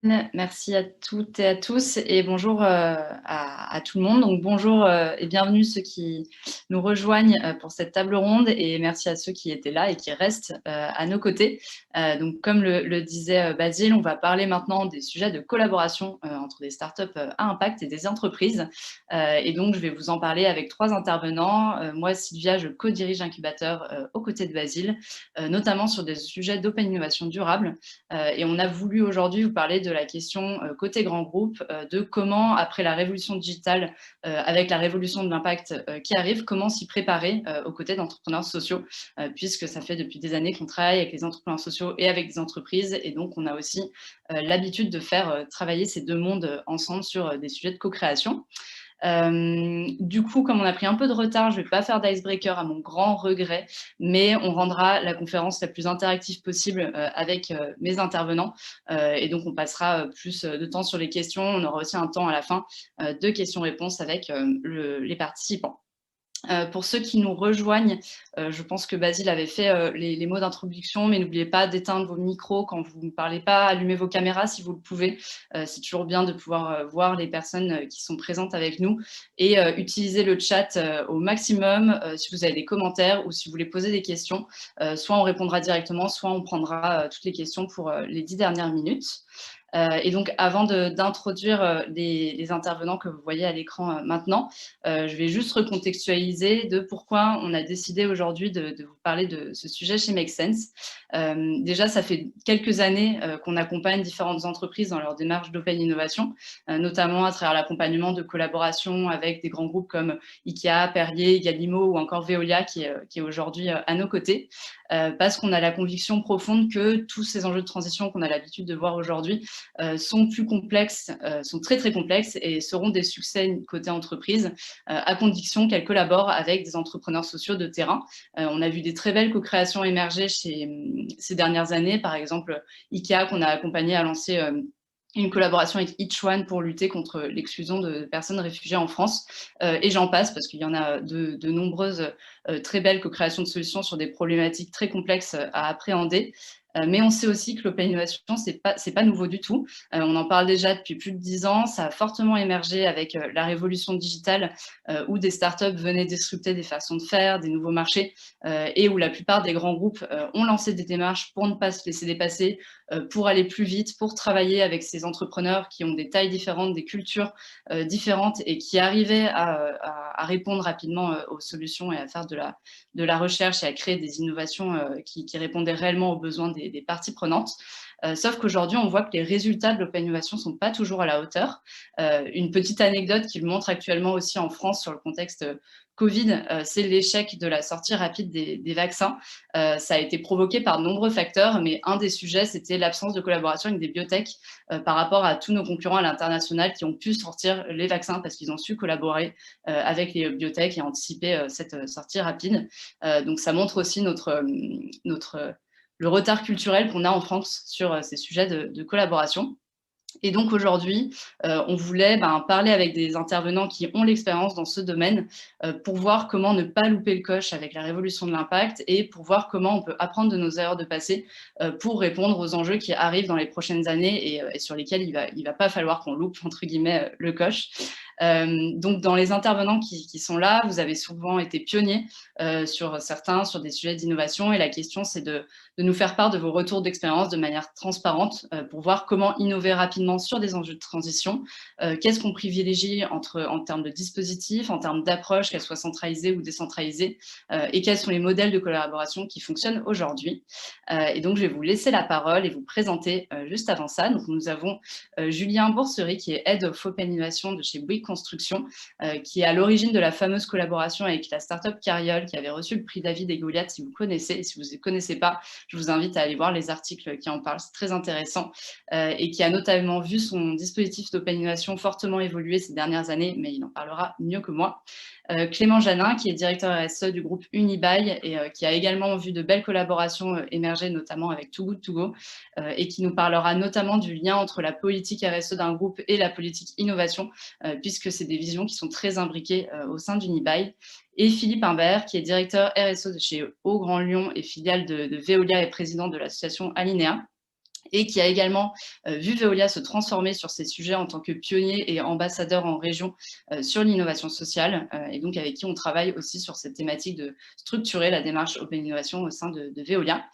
Merci à toutes et à tous et bonjour à tout le monde. Donc bonjour et bienvenue ceux qui nous rejoignent pour cette table ronde et merci à ceux qui étaient là et qui restent à nos côtés. Donc comme le disait Basile, on va parler maintenant des sujets de collaboration entre des startups à impact et des entreprises. Et donc je vais vous en parler avec trois intervenants. Moi, Sylvia, je co-dirige Incubateur aux côtés de Basile, notamment sur des sujets d'open innovation durable. Et on a voulu aujourd'hui vous parler de la question côté grand groupe, de comment, après la révolution digitale, avec la révolution de l'impact qui arrive, comment s'y préparer aux côtés d'entrepreneurs sociaux, puisque ça fait depuis des années qu'on travaille avec les entrepreneurs sociaux et avec des entreprises. Et donc, on a aussi l'habitude de faire travailler ces deux mondes ensemble sur des sujets de co-création. Du coup, comme on a pris un peu de retard, je ne vais pas faire d'icebreaker à mon grand regret, mais on rendra la conférence la plus interactive possible avec mes intervenants. Et donc, on passera plus de temps sur les questions. On aura aussi un temps à la fin de questions-réponses avec les participants. Pour ceux qui nous rejoignent, je pense que Basile avait fait les mots d'introduction, mais n'oubliez pas d'éteindre vos micros quand vous ne parlez pas, allumez vos caméras si vous le pouvez. C'est toujours bien de pouvoir voir les personnes qui sont présentes avec nous et utilisez le chat au maximum si vous avez des commentaires ou si vous voulez poser des questions. Soit on répondra directement, soit on prendra toutes les questions pour les 10 dernières minutes. Et donc, avant d'introduire les intervenants que vous voyez à l'écran maintenant, je vais juste recontextualiser de pourquoi on a décidé aujourd'hui de vous parler de ce sujet chez Make Sense. Déjà, ça fait quelques années qu'on accompagne différentes entreprises dans leur démarche d'open innovation, notamment à travers l'accompagnement de collaborations avec des grands groupes comme Ikea, Perrier, Galimo ou encore Veolia qui est aujourd'hui à nos côtés, parce qu'on a la conviction profonde que tous ces enjeux de transition qu'on a l'habitude de voir aujourd'hui sont plus complexes, sont très très complexes et seront des succès côté entreprise à condition qu'elles collaborent avec des entrepreneurs sociaux de terrain. On a vu des très belles co-créations émerger ces dernières années, par exemple Ikea qu'on a accompagné à lancer une collaboration avec Each One pour lutter contre l'exclusion de personnes réfugiées en France. Et j'en passe parce qu'il y en a de nombreuses très belles co-créations de solutions sur des problématiques très complexes à appréhender. Mais on sait aussi que l'open innovation, c'est pas nouveau du tout. On en parle déjà depuis plus de 10 ans. Ça a fortement émergé avec la révolution digitale où des startups venaient disrupter des façons de faire, des nouveaux marchés et où la plupart des grands groupes ont lancé des démarches pour ne pas se laisser dépasser, pour aller plus vite, pour travailler avec ces entrepreneurs qui ont des tailles différentes, des cultures différentes et qui arrivaient à répondre rapidement aux solutions et à faire de la recherche et à créer des innovations qui répondaient réellement aux besoins des parties prenantes. Sauf qu'aujourd'hui, on voit que les résultats de l'open innovation ne sont pas toujours à la hauteur. Une petite anecdote qui le montre actuellement aussi en France sur le contexte Covid, c'est l'échec de la sortie rapide des vaccins. Ça a été provoqué par de nombreux facteurs, mais un des sujets, c'était l'absence de collaboration avec des biotech par rapport à tous nos concurrents à l'international qui ont pu sortir les vaccins parce qu'ils ont su collaborer avec les biotech et anticiper cette sortie rapide. Donc ça montre aussi le retard culturel qu'on a en France sur ces sujets de collaboration. Et donc aujourd'hui, on voulait parler avec des intervenants qui ont l'expérience dans ce domaine pour voir comment ne pas louper le coche avec la révolution de l'impact et pour voir comment on peut apprendre de nos erreurs de passé pour répondre aux enjeux qui arrivent dans les prochaines années et sur lesquels il va pas falloir qu'on loupe, entre guillemets, le coche. Donc, dans les intervenants qui sont là, vous avez souvent été pionniers sur certains, sur des sujets d'innovation. Et la question, c'est de nous faire part de vos retours d'expérience de manière transparente pour voir comment innover rapidement sur des enjeux de transition. Qu'est-ce qu'on privilégie en termes de dispositifs, en termes d'approche, qu'elles soient centralisées ou décentralisées, et quels sont les modèles de collaboration qui fonctionnent aujourd'hui. Et donc, je vais vous laisser la parole et vous présenter juste avant ça. Donc, nous avons Julien Boursery, qui est Head of Open Innovation de chez Bouygues Construction, qui est à l'origine de la fameuse collaboration avec la startup Cariole, qui avait reçu le prix David et Goliath, si vous connaissez. Et si vous ne connaissez pas, je vous invite à aller voir les articles qui en parlent, c'est très intéressant, et qui a notamment vu son dispositif d'open innovation fortement évoluer ces dernières années, mais il en parlera mieux que moi. Clément Janin, qui est directeur RSE du groupe Unibail et qui a également vu de belles collaborations émerger, notamment avec Too Good To Go, et qui nous parlera notamment du lien entre la politique RSE d'un groupe et la politique innovation, puisque c'est des visions qui sont très imbriquées au sein d'Unibail. Et Philippe Imbert, qui est directeur RSE de chez Au Grand Lyon et filiale de Veolia et président de l'association Alinea, et qui a également vu Veolia se transformer sur ces sujets en tant que pionnier et ambassadeur en région sur l'innovation sociale, et donc avec qui on travaille aussi sur cette thématique de structurer la démarche Open Innovation au sein de Veolia.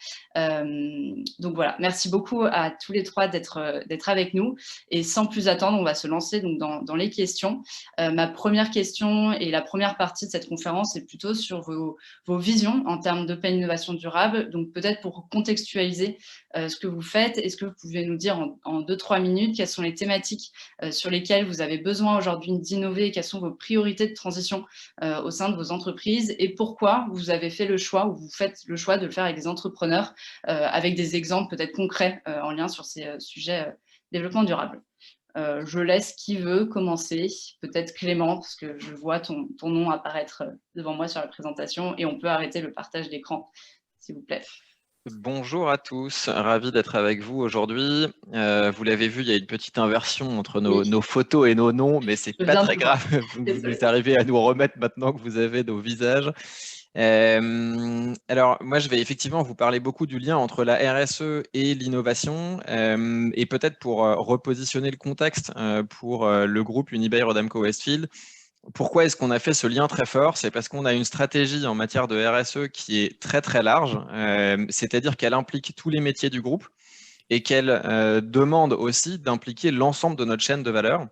Donc voilà, merci beaucoup à tous les trois d'être avec nous, et sans plus attendre, on va se lancer donc dans les questions. Ma première question et la première partie de cette conférence est plutôt sur vos visions en termes d'Open Innovation durable, donc peut-être pour contextualiser ce que vous faites. Est-ce que vous pouvez nous dire en 2-3 minutes quelles sont les thématiques sur lesquelles vous avez besoin aujourd'hui d'innover, et quelles sont vos priorités de transition au sein de vos entreprises, et pourquoi vous avez fait le choix, ou vous faites le choix de le faire avec des entrepreneurs, avec des exemples peut-être concrets en lien sur ces sujets développement durable. Je laisse qui veut commencer, peut-être Clément, parce que je vois ton nom apparaître devant moi sur la présentation, et on peut arrêter le partage d'écran, s'il vous plaît. Bonjour à tous, ravi d'être avec vous aujourd'hui. Vous l'avez vu, il y a une petite inversion entre nos photos et nos noms, mais c'est pas très grave. Vous arrivez à nous remettre maintenant que vous avez nos visages. Alors, moi, je vais effectivement vous parler beaucoup du lien entre la RSE et l'innovation, et peut-être pour repositionner le contexte pour le groupe Unibail-Rodamco-Westfield. Pourquoi est-ce qu'on a fait ce lien très fort? C'est parce qu'on a une stratégie en matière de RSE qui est très très large, c'est-à-dire qu'elle implique tous les métiers du groupe et qu'elle demande aussi d'impliquer l'ensemble de notre chaîne de valeur.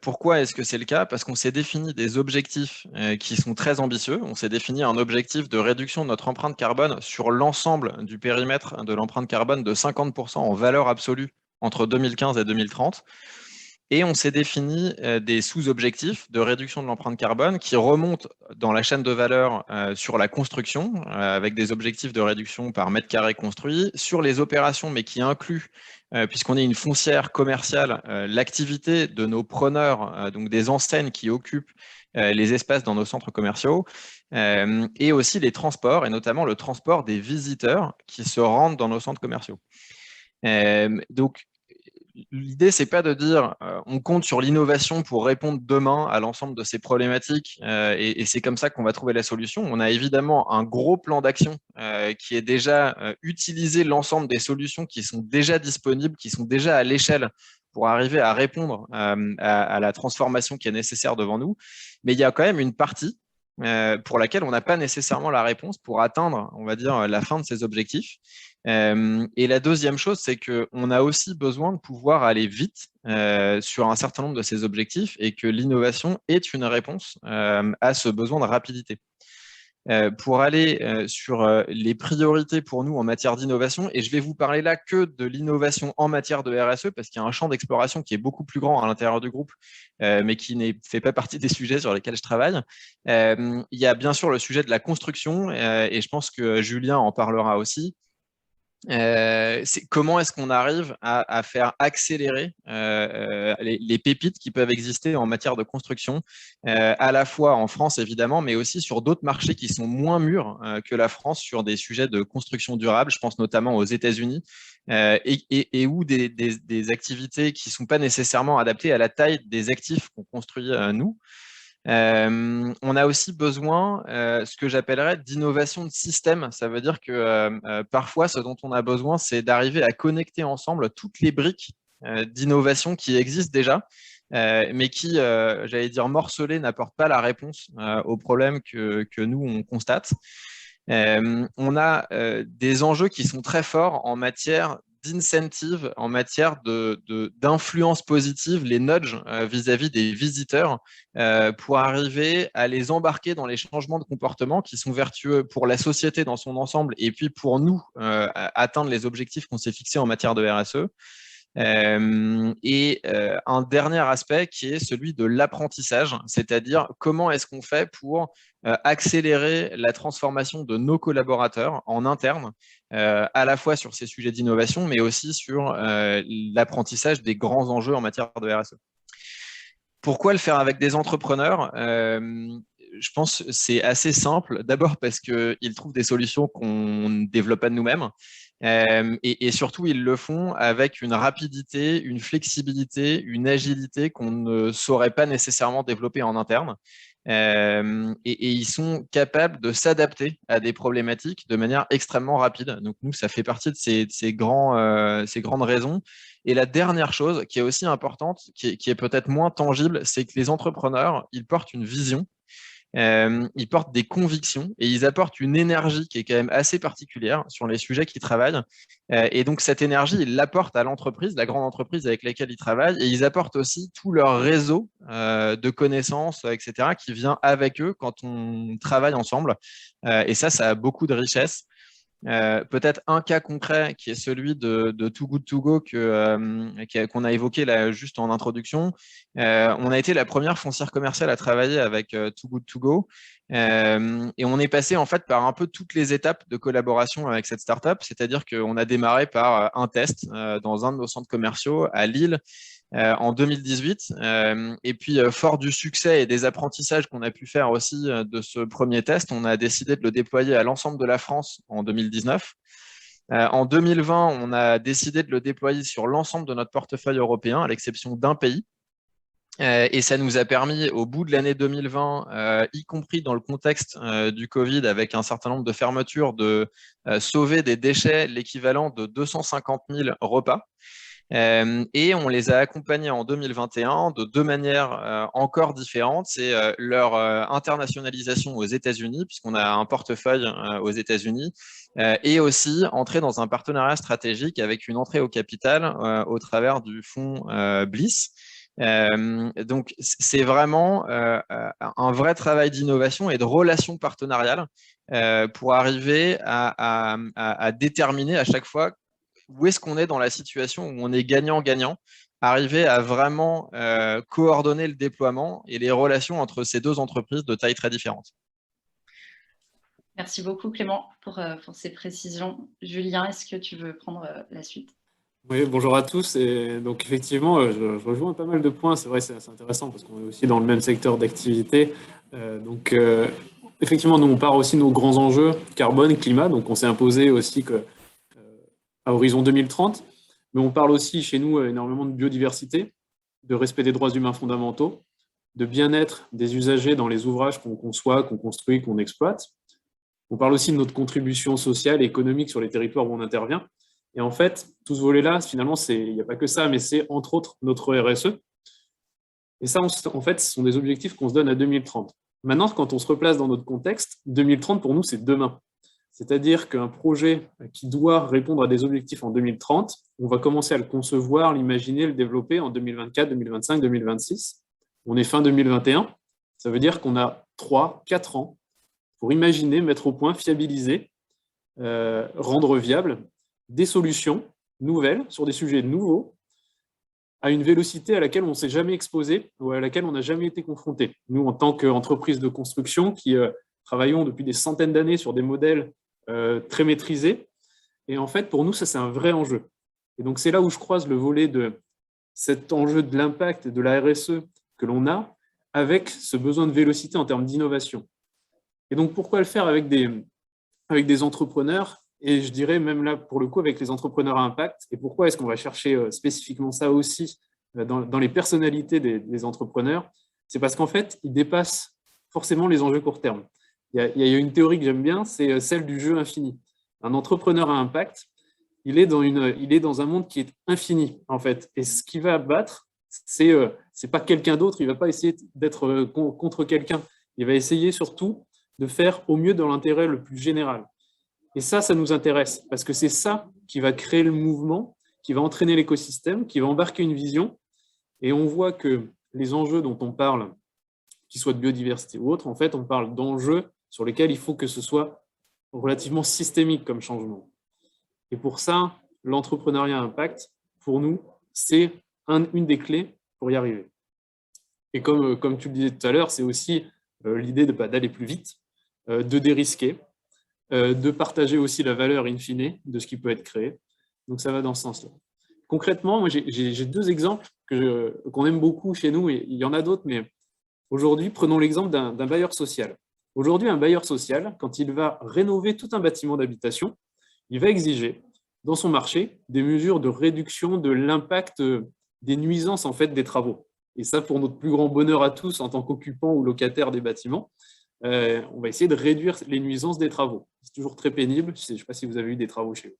Pourquoi est-ce que c'est le cas? Parce qu'on s'est défini des objectifs qui sont très ambitieux. On s'est défini un objectif de réduction de notre empreinte carbone sur l'ensemble du périmètre de l'empreinte carbone de 50% en valeur absolue entre 2015 et 2030. Et on s'est défini des sous-objectifs de réduction de l'empreinte carbone qui remontent dans la chaîne de valeur sur la construction, avec des objectifs de réduction par mètre carré construit, sur les opérations, mais qui incluent, puisqu'on est une foncière commerciale, l'activité de nos preneurs, donc des enseignes qui occupent les espaces dans nos centres commerciaux, et aussi les transports, et notamment le transport des visiteurs qui se rendent dans nos centres commerciaux. Donc, l'idée, c'est pas de dire on compte sur l'innovation pour répondre demain à l'ensemble de ces problématiques et c'est comme ça qu'on va trouver la solution. On a évidemment un gros plan d'action qui est déjà utiliser l'ensemble des solutions qui sont déjà disponibles, qui sont déjà à l'échelle pour arriver à répondre à la transformation qui est nécessaire devant nous. Mais il y a quand même une partie pour laquelle on n'a pas nécessairement la réponse pour atteindre, on va dire, la fin de ces objectifs. Et la deuxième chose, c'est qu'on a aussi besoin de pouvoir aller vite sur un certain nombre de ces objectifs et que l'innovation est une réponse à ce besoin de rapidité. Pour aller sur les priorités pour nous en matière d'innovation, et je vais vous parler là que de l'innovation en matière de RSE, parce qu'il y a un champ d'exploration qui est beaucoup plus grand à l'intérieur du groupe, mais qui ne fait pas partie des sujets sur lesquels je travaille. Il y a bien sûr le sujet de la construction, et je pense que Julien en parlera aussi. Comment est-ce qu'on arrive à faire accélérer les pépites qui peuvent exister en matière de construction, à la fois en France évidemment, mais aussi sur d'autres marchés qui sont moins mûrs que la France sur des sujets de construction durable. Je pense notamment aux États-Unis et où des activités qui ne sont pas nécessairement adaptées à la taille des actifs qu'on construit nous. On a aussi besoin, ce que j'appellerais d'innovation de système. Ça veut dire que parfois, ce dont on a besoin, c'est d'arriver à connecter ensemble toutes les briques d'innovation qui existent déjà, mais qui, j'allais dire, morcelées, n'apportent pas la réponse aux problèmes que nous, on constate. On a des enjeux qui sont très forts en matière d'incentive, en matière d'influence positive, les nudges vis-à-vis des visiteurs, pour arriver à les embarquer dans les changements de comportement qui sont vertueux pour la société dans son ensemble et puis pour nous atteindre les objectifs qu'on s'est fixés en matière de RSE. Un dernier aspect qui est celui de l'apprentissage, c'est-à-dire comment est-ce qu'on fait pour accélérer la transformation de nos collaborateurs en interne, à la fois sur ces sujets d'innovation, mais aussi sur l'apprentissage des grands enjeux en matière de RSE. Pourquoi le faire avec des entrepreneurs? Je pense que c'est assez simple. D'abord parce qu'ils trouvent des solutions qu'on ne développe pas de nous-mêmes. Et surtout, ils le font avec une rapidité, une flexibilité, une agilité qu'on ne saurait pas nécessairement développer en interne. et ils sont capables de s'adapter à des problématiques de manière extrêmement rapide. Donc nous, ça fait partie de ces grandes raisons. Et la dernière chose qui est aussi importante, qui est peut-être moins tangible, c'est que les entrepreneurs, ils portent une vision, ils portent des convictions et ils apportent une énergie qui est quand même assez particulière sur les sujets qu'ils travaillent. Et donc, cette énergie, ils l'apportent à l'entreprise, la grande entreprise avec laquelle ils travaillent, et ils apportent aussi tout leur réseau de connaissances, etc., qui vient avec eux quand on travaille ensemble. Et ça a beaucoup de richesse. Peut-être un cas concret qui est celui de Too Good To Go qu'on a évoqué là juste en introduction. On a été la première foncière commerciale à travailler avec Too Good To Go et on est passé en fait par un peu toutes les étapes de collaboration avec cette startup, c'est-à-dire qu'on a démarré par un test dans un de nos centres commerciaux à Lille en 2018. Et puis, fort du succès et des apprentissages qu'on a pu faire aussi de ce premier test, on a décidé de le déployer à l'ensemble de la France en 2019. En 2020, on a décidé de le déployer sur l'ensemble de notre portefeuille européen, à l'exception d'un pays. Et ça nous a permis, au bout de l'année 2020, y compris dans le contexte du Covid, avec un certain nombre de fermetures, de sauver des déchets, l'équivalent de 250 000 repas. Et on les a accompagnés en 2021 de deux manières encore différentes. C'est leur internationalisation aux États-Unis, puisqu'on a un portefeuille aux États-Unis, et aussi entrer dans un partenariat stratégique avec une entrée au capital au travers du fonds Bliss. Donc, c'est vraiment un vrai travail d'innovation et de relations partenariales pour arriver à déterminer à chaque fois où est-ce qu'on est dans la situation où on est gagnant-gagnant, arriver à vraiment coordonner le déploiement et les relations entre ces deux entreprises de taille très différentes. Merci beaucoup Clément pour ces précisions. Julien, est-ce que tu veux prendre la suite? Oui, bonjour à tous. Et donc effectivement, je rejoins pas mal de points. C'est vrai, c'est assez intéressant parce qu'on est aussi dans le même secteur d'activité. Effectivement, nous, on part aussi de nos grands enjeux carbone, climat. Donc on s'est imposé aussi à horizon 2030. Mais on parle aussi chez nous énormément de biodiversité, de respect des droits humains fondamentaux, de bien-être des usagers dans les ouvrages qu'on conçoit, qu'on construit, qu'on exploite. On parle aussi de notre contribution sociale et économique sur les territoires où on intervient. Et en fait, tout ce volet-là, finalement, il n'y a pas que ça, mais c'est entre autres notre RSE. Et ça, en fait, ce sont des objectifs qu'on se donne à 2030. Maintenant, quand on se replace dans notre contexte, 2030, pour nous, c'est demain. C'est-à-dire qu'un projet qui doit répondre à des objectifs en 2030, on va commencer à le concevoir, l'imaginer, le développer en 2024, 2025, 2026. On est fin 2021. Ça veut dire qu'on a 3-4 ans pour imaginer, mettre au point, fiabiliser, rendre viable des solutions nouvelles sur des sujets nouveaux à une vélocité à laquelle on ne s'est jamais exposé ou à laquelle on n'a jamais été confronté. Nous, en tant qu'entreprise de construction qui travaillons depuis des centaines d'années sur des modèles très maîtrisés, et en fait, pour nous, ça, c'est un vrai enjeu. Et donc, c'est là où je croise le volet de cet enjeu de l'impact et de la RSE que l'on a avec ce besoin de vélocité en termes d'innovation. Et donc, pourquoi le faire avec des entrepreneurs? Et je dirais même là, pour le coup, avec les entrepreneurs à impact. Et pourquoi est-ce qu'on va chercher spécifiquement ça aussi dans les personnalités des entrepreneurs? C'est parce qu'en fait, ils dépassent forcément les enjeux court terme. Il y a une théorie que j'aime bien, c'est celle du jeu infini. Un entrepreneur à impact, il est dans un monde qui est infini, en fait. Et ce qu'il va abattre, c'est pas quelqu'un d'autre. Il va pas essayer d'être contre quelqu'un. Il va essayer surtout de faire au mieux dans l'intérêt le plus général. Et ça nous intéresse, parce que c'est ça qui va créer le mouvement, qui va entraîner l'écosystème, qui va embarquer une vision. Et on voit que les enjeux dont on parle, qu'ils soient de biodiversité ou autre, en fait, on parle d'enjeux sur lesquels il faut que ce soit relativement systémique comme changement. Et pour ça, l'entrepreneuriat impact, pour nous, c'est une des clés pour y arriver. Et comme tu le disais tout à l'heure, c'est aussi l'idée d'aller plus vite, de dérisquer, de partager aussi la valeur in fine de ce qui peut être créé. Donc ça va dans ce sens-là. Concrètement, moi j'ai deux exemples qu'on aime beaucoup chez nous, et il y en a d'autres, mais aujourd'hui, prenons l'exemple d'un bailleur social. Aujourd'hui, un bailleur social, quand il va rénover tout un bâtiment d'habitation, il va exiger dans son marché des mesures de réduction de l'impact des nuisances en fait, des travaux. Et ça, pour notre plus grand bonheur à tous, en tant qu'occupants ou locataires des bâtiments, on va essayer de réduire les nuisances des travaux. C'est toujours très pénible. Je ne sais pas si vous avez eu des travaux chez vous.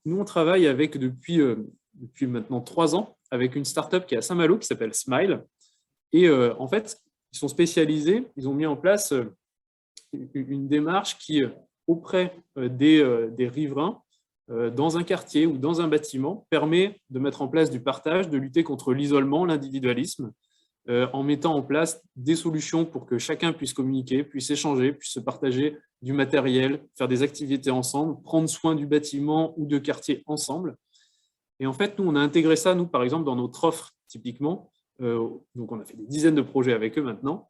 Nous, on travaille depuis maintenant 3 ans avec une start-up qui est à Saint-Malo qui s'appelle Smile. Et en fait, ils sont spécialisés. Ils ont mis en place une démarche qui, auprès des riverains, dans un quartier ou dans un bâtiment, permet de mettre en place du partage, de lutter contre l'isolement, l'individualisme, en mettant en place des solutions pour que chacun puisse communiquer, puisse échanger, puisse se partager du matériel, faire des activités ensemble, prendre soin du bâtiment ou de quartier ensemble. Et en fait, nous, on a intégré ça, nous, par exemple, dans notre offre, typiquement. Donc, on a fait des dizaines de projets avec eux maintenant,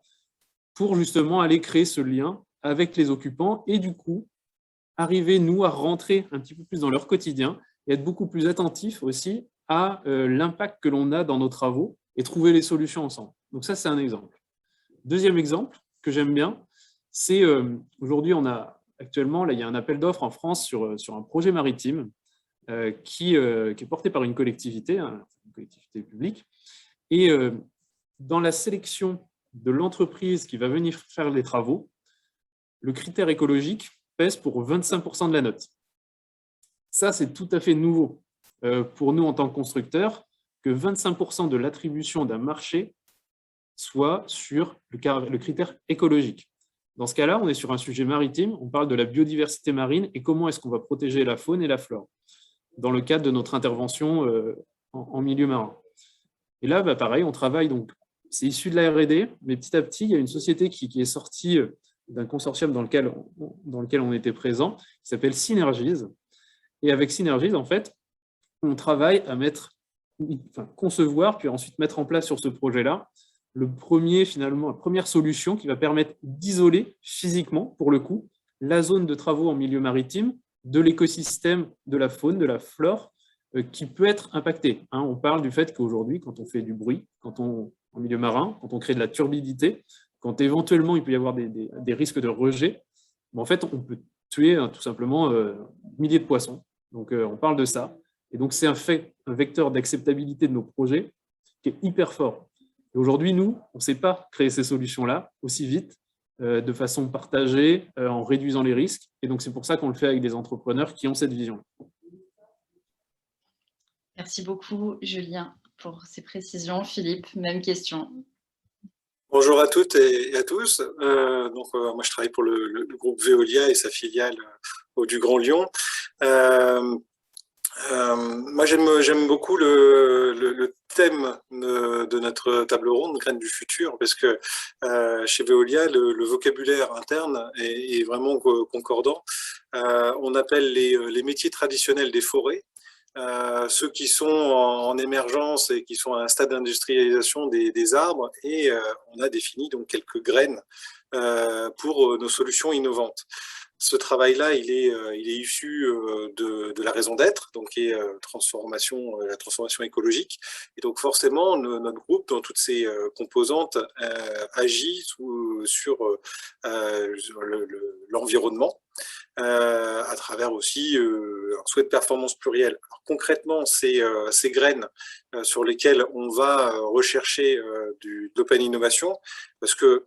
pour justement aller créer ce lien avec les occupants et du coup, arriver, nous, à rentrer un petit peu plus dans leur quotidien et être beaucoup plus attentifs aussi à l'impact que l'on a dans nos travaux et trouver les solutions ensemble. Donc ça, c'est un exemple. Deuxième exemple que j'aime bien, c'est aujourd'hui, actuellement, là, il y a un appel d'offres en France sur un projet maritime qui est porté par une collectivité publique. Et dans la sélection de l'entreprise qui va venir faire les travaux, le critère écologique pèse pour 25% de la note. Ça, c'est tout à fait nouveau pour nous en tant que constructeurs, que 25% de l'attribution d'un marché soit sur le critère écologique. Dans ce cas-là, on est sur un sujet maritime, on parle de la biodiversité marine et comment est-ce qu'on va protéger la faune et la flore dans le cadre de notre intervention en milieu marin. Et là, pareil, on travaille, donc c'est issu de la R&D, mais petit à petit, il y a une société qui est sortie d'un consortium dans lequel on était présent, qui s'appelle Synergies. Et avec Synergies, en fait, on travaille à concevoir, puis ensuite mettre en place sur ce projet-là, la première solution qui va permettre d'isoler physiquement, pour le coup, la zone de travaux en milieu maritime, de l'écosystème, de la faune, de la flore, qui peut être impacté. On parle du fait qu'aujourd'hui, quand on fait du bruit, en milieu marin, quand on crée de la turbidité, quand éventuellement il peut y avoir des risques de rejet, en fait, on peut tuer tout simplement milliers de poissons. Donc, on parle de ça. Et donc, c'est un vecteur d'acceptabilité de nos projets qui est hyper fort. Et aujourd'hui, nous, on ne sait pas créer ces solutions-là aussi vite, de façon partagée, en réduisant les risques. Et donc, c'est pour ça qu'on le fait avec des entrepreneurs qui ont cette vision. Merci beaucoup, Julien, pour ces précisions. Philippe, même question. Bonjour à toutes et à tous. Moi, je travaille pour le groupe Veolia et sa filiale du Grand Lyon. Moi, j'aime beaucoup le thème de notre table ronde, Graines du futur, parce que chez Veolia, le vocabulaire interne est vraiment concordant. On appelle les métiers traditionnels des forêts, ceux qui sont en émergence et qui sont à un stade d'industrialisation des arbres, et on a défini donc quelques graines pour nos solutions innovantes. Ce travail-là, il est issu de la raison d'être, donc qui est la transformation écologique. Et donc forcément, notre groupe, dans toutes ses composantes, agit sur l'environnement, à travers aussi un souhait de performance plurielle. Alors, concrètement, ces graines sur lesquelles on va rechercher de l'open innovation, parce que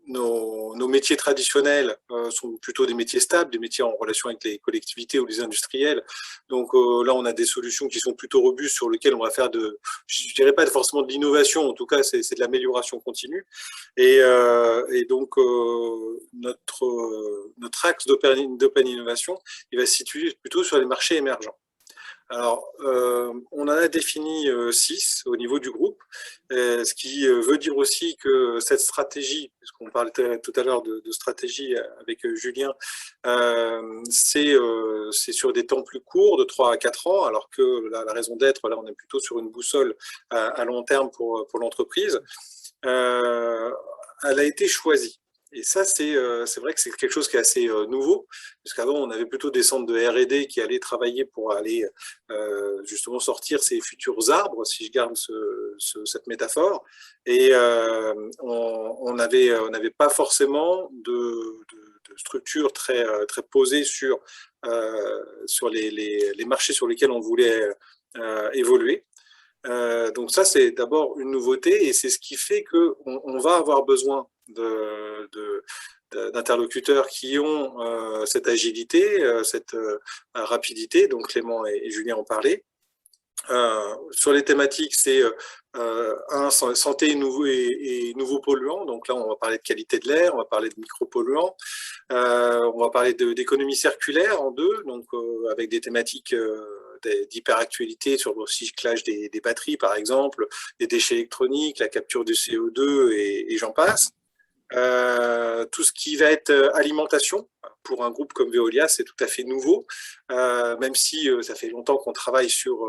nos métiers traditionnels sont plutôt des métiers stables, des métiers en relation avec les collectivités ou les industriels. Donc là, on a des solutions qui sont plutôt robustes sur lesquelles on va faire je dirais pas forcément de l'innovation, en tout cas, c'est de l'amélioration continue. Et donc, notre axe d'open innovation, il va se situer plutôt sur les marchés émergents. Alors, on en a défini 6 au niveau du groupe, ce qui veut dire aussi que cette stratégie, puisqu'on parlait tout à l'heure de stratégie avec Julien, c'est sur des temps plus courts, de 3 à 4 ans, alors que la raison d'être, là, on est plutôt sur une boussole à long terme pour l'entreprise. Elle a été choisie. Et ça, c'est vrai que c'est quelque chose qui est assez nouveau, puisqu'avant, on avait plutôt des centres de R&D qui allaient travailler pour aller justement sortir ces futurs arbres, si je garde cette métaphore. Et on n'avait pas forcément de structure très posée sur les marchés sur lesquels on voulait évoluer. Donc ça, c'est d'abord une nouveauté et c'est ce qui fait qu'on va avoir besoin d'interlocuteurs qui ont cette agilité, cette rapidité. Donc Clément et Julien en parlaient. Sur les thématiques, c'est santé et nouveaux polluants. Donc là, on va parler de qualité de l'air, on va parler de micropolluants, on va parler d'économie circulaire en deux, donc avec des thématiques d'hyperactualité sur le recyclage des batteries, par exemple, des déchets électroniques, la capture du CO2 et j'en passe. Tout ce qui va être alimentation, pour un groupe comme Veolia, c'est tout à fait nouveau, même si ça fait longtemps qu'on travaille sur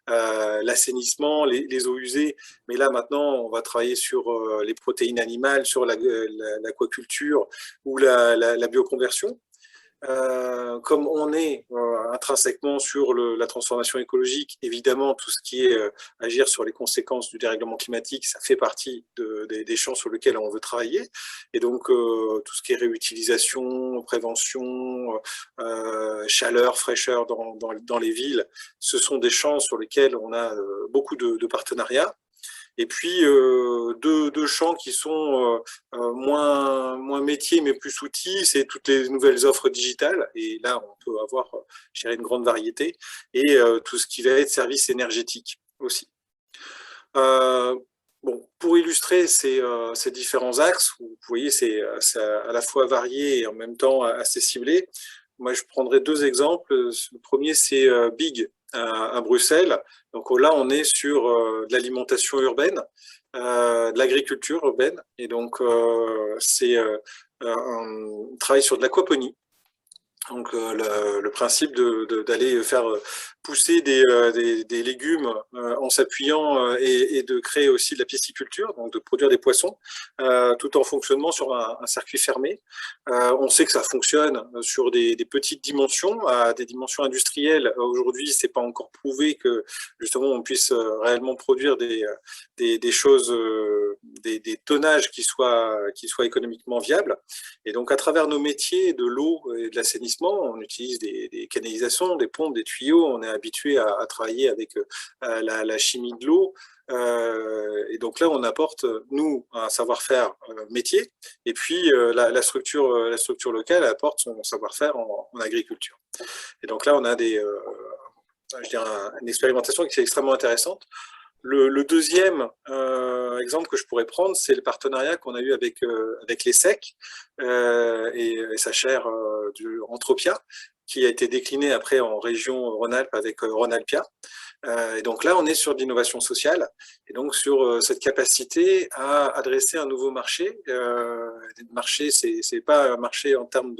l'assainissement, les eaux usées, mais là maintenant on va travailler sur les protéines animales, sur l'aquaculture ou la bioconversion. Comme on est intrinsèquement sur la transformation écologique, évidemment, tout ce qui est agir sur les conséquences du dérèglement climatique, ça fait partie des champs sur lesquels on veut travailler. Et donc, tout ce qui est réutilisation, prévention, chaleur, fraîcheur dans les villes, ce sont des champs sur lesquels on a beaucoup de partenariats. Et puis, deux champs qui sont moins métiers, mais plus outils, c'est toutes les nouvelles offres digitales. Et là, on peut avoir, je dirais, une grande variété. Et tout ce qui va être services énergétiques aussi. Bon, pour illustrer ces différents axes, vous voyez, c'est à la fois varié et en même temps assez ciblé. Moi, je prendrai deux exemples. Le premier, c'est Big à Bruxelles. Donc là, on est sur de l'alimentation urbaine, de l'agriculture urbaine. Et donc, c'est un travail sur de l'aquaponie. Donc, le principe d'aller faire pousser des légumes en s'appuyant et de créer aussi de la pisciculture, donc de produire des poissons, tout en fonctionnement sur un circuit fermé. On sait que ça fonctionne sur des petites dimensions, à des dimensions industrielles. Aujourd'hui, c'est pas encore prouvé que justement on puisse réellement produire des choses, des tonnages qui soient économiquement viables. Et donc, à travers nos métiers de l'eau et de l'assainissement, on utilise des canalisations, des pompes, des tuyaux. On est habitué à travailler avec la chimie de l'eau. Et donc là, on apporte, nous, un savoir-faire métier. Et puis, la structure locale apporte son savoir-faire en agriculture. Et donc là, on a je dirais une expérimentation qui est extrêmement intéressante. Le deuxième exemple que je pourrais prendre, c'est le partenariat qu'on a eu avec l'ESSEC et sa chaire Entropia, qui a été décliné après en région Rhône-Alpes avec Rhône-Alpia. Et donc là, on est sur l'innovation sociale et donc sur cette capacité à adresser un nouveau marché. Le marché, c'est pas un marché en termes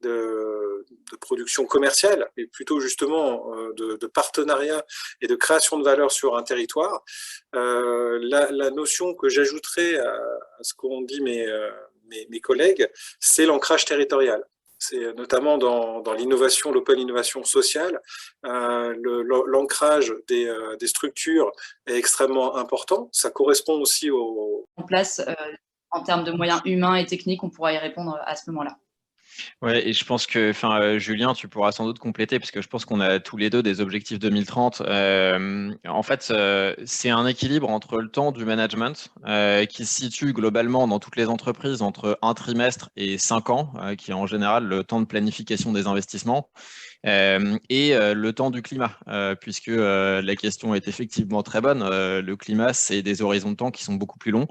de production commerciale, mais plutôt justement de partenariat et de création de valeur sur un territoire. La notion que j'ajouterais à ce qu'ont dit mes collègues, c'est l'ancrage territorial. C'est notamment dans l'innovation, l'open innovation sociale, l'ancrage des structures est extrêmement important. Ça correspond aussi en place en termes de moyens humains et techniques, on pourra y répondre à ce moment-là. Ouais, et je pense que, Julien, tu pourras sans doute compléter, parce que je pense qu'on a tous les deux des objectifs 2030. En fait, c'est un équilibre entre le temps du management, qui se situe globalement dans toutes les entreprises entre un trimestre et 5 ans, qui est en général le temps de planification des investissements, et le temps du climat, puisque la question est effectivement très bonne. Le climat, c'est des horizons de temps qui sont beaucoup plus longs.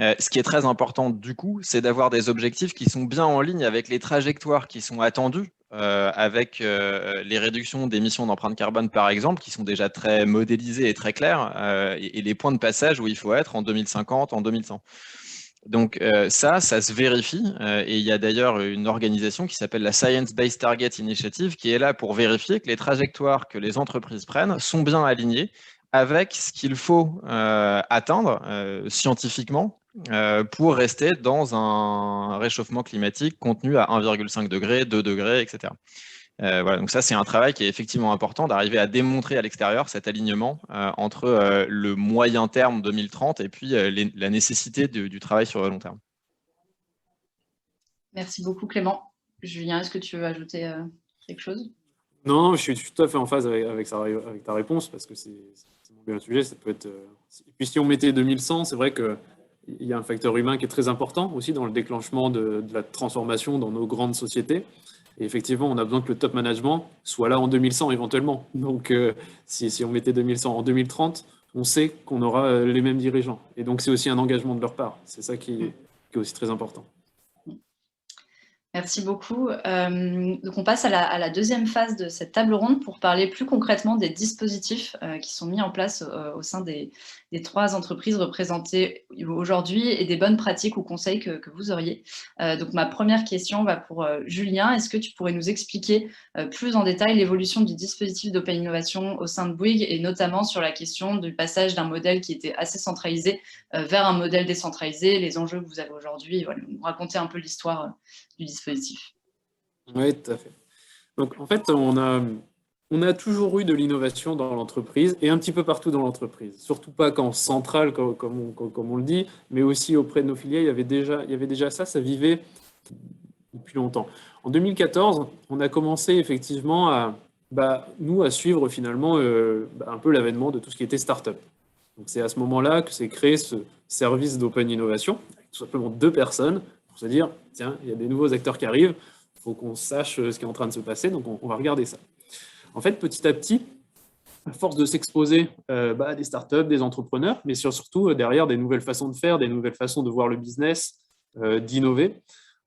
Ce qui est très important du coup, c'est d'avoir des objectifs qui sont bien en ligne avec les trajectoires qui sont attendues, avec les réductions d'émissions d'empreinte carbone par exemple, qui sont déjà très modélisées et très claires, et les points de passage où il faut être en 2050, en 2100. Donc ça se vérifie, et il y a d'ailleurs une organisation qui s'appelle la Science Based Target Initiative qui est là pour vérifier que les trajectoires que les entreprises prennent sont bien alignées avec ce qu'il faut atteindre scientifiquement pour rester dans un réchauffement climatique contenu à 1,5 degré, 2 degrés, etc. Voilà, donc ça, c'est un travail qui est effectivement important d'arriver à démontrer à l'extérieur cet alignement entre le moyen terme 2030 et puis la nécessité du travail sur le long terme. Merci beaucoup, Clément. Julien, est-ce que tu veux ajouter quelque chose ? Non, je suis tout à fait en phase avec ta réponse parce que c'est mon un sujet, ça peut être… Et puis si on mettait 2100, c'est vrai qu'il y a un facteur humain qui est très important aussi dans le déclenchement de la transformation dans nos grandes sociétés. Et effectivement, on a besoin que le top management soit là en 2100 éventuellement. Donc, si on mettait 2100 en 2030, on sait qu'on aura les mêmes dirigeants. Et donc, c'est aussi un engagement de leur part. C'est ça qui est aussi très important. Merci beaucoup. Donc on passe à la deuxième phase de cette table ronde pour parler plus concrètement des dispositifs qui sont mis en place au sein des 3 entreprises représentées aujourd'hui et des bonnes pratiques ou conseils que vous auriez. Donc ma première question va pour Julien. Est-ce que tu pourrais nous expliquer plus en détail l'évolution du dispositif d'Open Innovation au sein de Bouygues et notamment sur la question du passage d'un modèle qui était assez centralisé vers un modèle décentralisé, les enjeux que vous avez aujourd'hui, voilà, nous raconter un peu l'histoire du dispositif. Oui, tout à fait. Donc, en fait, on a toujours eu de l'innovation dans l'entreprise et un petit peu partout dans l'entreprise. Surtout pas qu'en centrale, comme on le dit, mais aussi auprès de nos filiales, il y avait déjà ça vivait depuis longtemps. En 2014, on a commencé effectivement à suivre finalement un peu l'avènement de tout ce qui était start-up. Donc, c'est à ce moment-là que s'est créé ce service d'Open Innovation, avec tout simplement 2 personnes, pour se dire, tiens, il y a des nouveaux acteurs qui arrivent, il faut qu'on sache ce qui est en train de se passer, donc on va regarder ça. En fait, petit à petit, à force de s'exposer à des startups, des entrepreneurs, mais surtout derrière des nouvelles façons de faire, des nouvelles façons de voir le business, d'innover,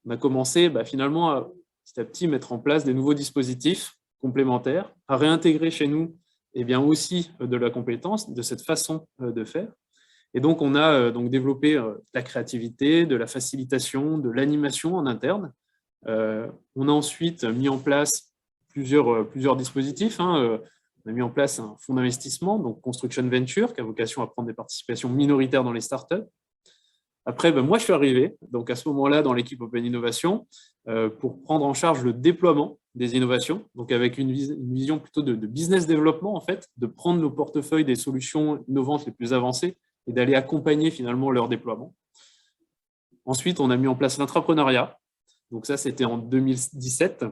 on a commencé finalement à petit à petit mettre en place des nouveaux dispositifs complémentaires, à réintégrer chez nous aussi de la compétence, de cette façon de faire. Et donc, on a développé de la créativité, de la facilitation, de l'animation en interne. On a ensuite mis en place plusieurs dispositifs. On a mis en place un fonds d'investissement, donc Construction Venture, qui a vocation à prendre des participations minoritaires dans les startups. Après, moi, je suis arrivé, donc à ce moment-là, dans l'équipe Open Innovation, pour prendre en charge le déploiement des innovations, donc avec une vision plutôt de business développement, en fait, de prendre nos portefeuilles des solutions innovantes les plus avancées et d'aller accompagner finalement leur déploiement. Ensuite, on a mis en place l'entrepreneuriat. Donc ça, c'était en 2017.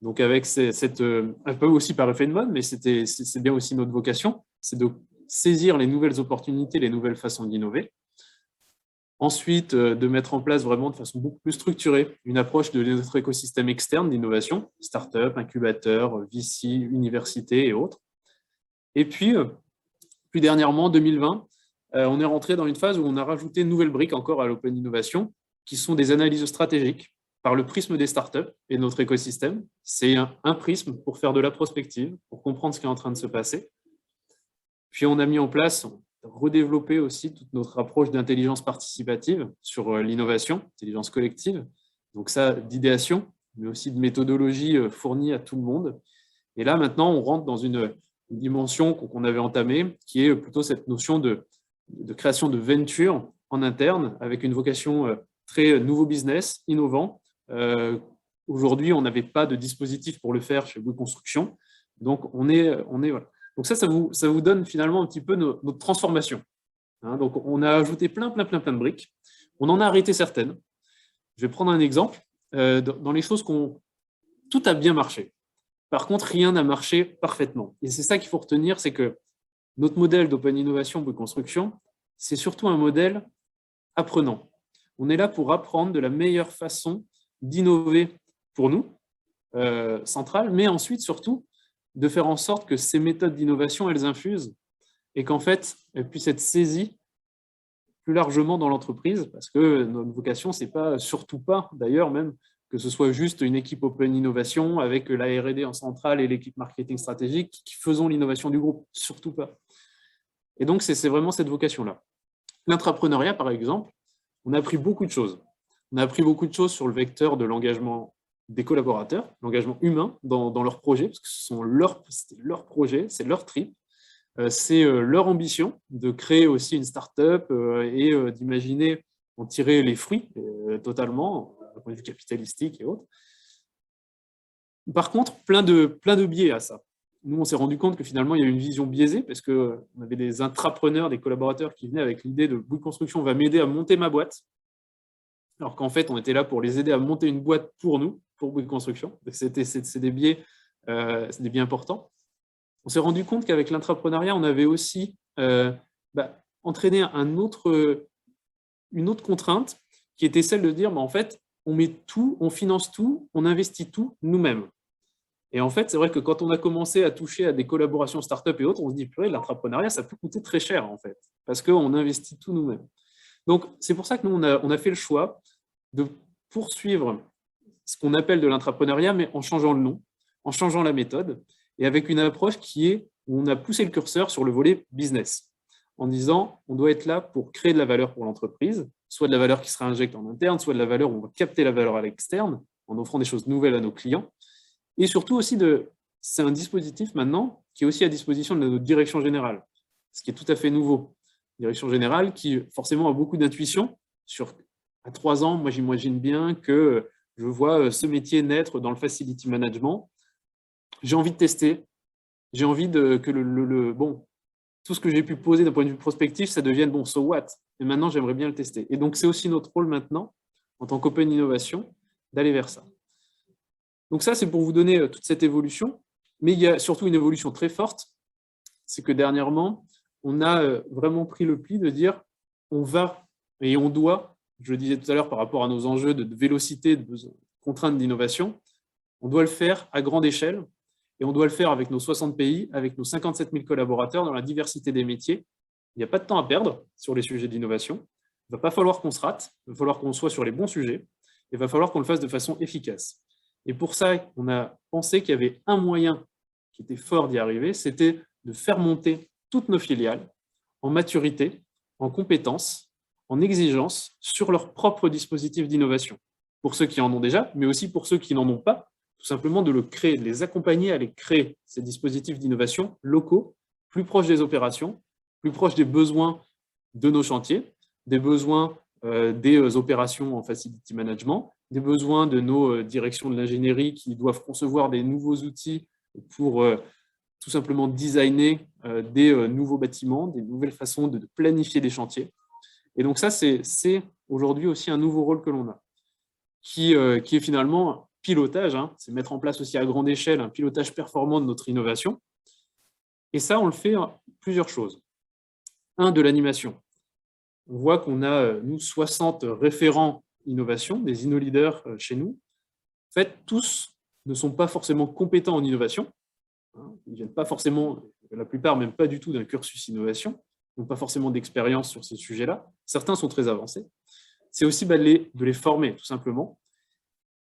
Donc avec un peu aussi par effet de mode, mais c'est bien aussi notre vocation, c'est de saisir les nouvelles opportunités, les nouvelles façons d'innover. Ensuite, de mettre en place vraiment de façon beaucoup plus structurée une approche de notre écosystème externe d'innovation, start-up, incubateur, VC, université et autres. Et puis, plus dernièrement, en 2020, on est rentré dans une phase où on a rajouté une nouvelle brique encore à l'Open Innovation, qui sont des analyses stratégiques par le prisme des startups et de notre écosystème. C'est un prisme pour faire de la prospective, pour comprendre ce qui est en train de se passer. Puis on a mis en place, redéveloppé aussi toute notre approche d'intelligence participative sur l'innovation, intelligence collective. Donc ça, d'idéation, mais aussi de méthodologie fournie à tout le monde. Et là, maintenant, on rentre dans une dimension qu'on avait entamée, qui est plutôt cette notion de création de venture en interne, avec une vocation très nouveau business, innovant. Aujourd'hui, on n'avait pas de dispositif pour le faire chez Bouygues Construction. Donc, on est voilà. Donc ça vous donne finalement un petit peu notre transformation. Donc, on a ajouté plein de briques. On en a arrêté certaines. Je vais prendre un exemple. Dans les choses tout a bien marché. Par contre, rien n'a marché parfaitement. Et c'est ça qu'il faut retenir, c'est que notre modèle d'Open Innovation Bouygues Construction, c'est surtout un modèle apprenant. On est là pour apprendre de la meilleure façon d'innover pour nous, centrale, mais ensuite, surtout, de faire en sorte que ces méthodes d'innovation, elles infusent et qu'en fait, elles puissent être saisies plus largement dans l'entreprise, parce que notre vocation, c'est pas, surtout pas, d'ailleurs, même, que ce soit juste une équipe Open Innovation avec la R&D en centrale et l'équipe marketing stratégique qui faisons l'innovation du groupe, surtout pas. Et donc, c'est vraiment cette vocation-là. L'intrapreneuriat, par exemple, on a appris beaucoup de choses. On a appris beaucoup de choses sur le vecteur de l'engagement des collaborateurs, l'engagement humain dans leurs projets, parce que c'est leur projet, c'est leur trip, c'est leur ambition de créer aussi une start-up et d'imaginer en tirer les fruits totalement, d'un point de vue capitalistique et autres. Par contre, plein de biais à ça. Nous, on s'est rendu compte que finalement, il y a une vision biaisée parce qu'on avait des intrapreneurs, des collaborateurs qui venaient avec l'idée de Bouygues Construction va m'aider à monter ma boîte, alors qu'en fait, on était là pour les aider à monter une boîte pour nous, pour Bouygues Construction. C'est des biais importants. On s'est rendu compte qu'avec l'intrapreneuriat, on avait aussi entraînait une autre contrainte qui était celle de dire, en fait, on met tout, on finance tout, on investit tout nous-mêmes. Et en fait, c'est vrai que quand on a commencé à toucher à des collaborations start-up et autres, on se dit, purée, l'entrepreneuriat, ça peut coûter très cher, en fait, parce qu'on investit tout nous-mêmes. Donc, c'est pour ça que nous, on a fait le choix de poursuivre ce qu'on appelle de l'entrepreneuriat, mais en changeant le nom, en changeant la méthode, et avec une approche où on a poussé le curseur sur le volet business, en disant, on doit être là pour créer de la valeur pour l'entreprise, soit de la valeur qui sera injectée en interne, soit de la valeur où on va capter la valeur à l'externe, en offrant des choses nouvelles à nos clients. Et surtout aussi, c'est un dispositif maintenant qui est aussi à disposition de notre direction générale, ce qui est tout à fait nouveau. Direction générale qui forcément a beaucoup d'intuition. À 3 ans, moi j'imagine bien que je vois ce métier naître dans le facility management. J'ai envie de tester, j'ai envie que tout ce que j'ai pu poser d'un point de vue prospectif, ça devienne so what. Et maintenant, j'aimerais bien le tester. Et donc, c'est aussi notre rôle maintenant, en tant qu'Open Innovation, d'aller vers ça. Donc ça, c'est pour vous donner toute cette évolution. Mais il y a surtout une évolution très forte. C'est que dernièrement, on a vraiment pris le pli de dire on va et on doit, je le disais tout à l'heure par rapport à nos enjeux de vélocité, de contraintes d'innovation, on doit le faire à grande échelle et on doit le faire avec nos 60 pays, avec nos 57 000 collaborateurs dans la diversité des métiers. Il n'y a pas de temps à perdre sur les sujets d'innovation. Il ne va pas falloir qu'on se rate, il va falloir qu'on soit sur les bons sujets, et il va falloir qu'on le fasse de façon efficace. Et pour ça, on a pensé qu'il y avait un moyen qui était fort d'y arriver, c'était de faire monter toutes nos filiales en maturité, en compétences, en exigence sur leurs propres dispositifs d'innovation. Pour ceux qui en ont déjà, mais aussi pour ceux qui n'en ont pas, tout simplement de le créer, de les accompagner à les créer, ces dispositifs d'innovation locaux, plus proches des opérations, plus proches des besoins de nos chantiers, des besoins des opérations en facility management, des besoins de nos directions de l'ingénierie qui doivent concevoir des nouveaux outils pour tout simplement designer des nouveaux bâtiments, des nouvelles façons de planifier des chantiers. Et donc ça, c'est aujourd'hui aussi un nouveau rôle que l'on a, qui est finalement pilotage, c'est mettre en place aussi à grande échelle un pilotage performant de notre innovation. Et ça, on le fait plusieurs choses. De l'animation. On voit qu'on a, nous, 60 référents innovation, des InnoLeaders chez nous. En fait, tous ne sont pas forcément compétents en innovation. Ils ne viennent pas forcément, la plupart même pas du tout d'un cursus innovation, n'ont pas forcément d'expérience sur ces sujets-là. Certains sont très avancés. C'est aussi de les former, tout simplement.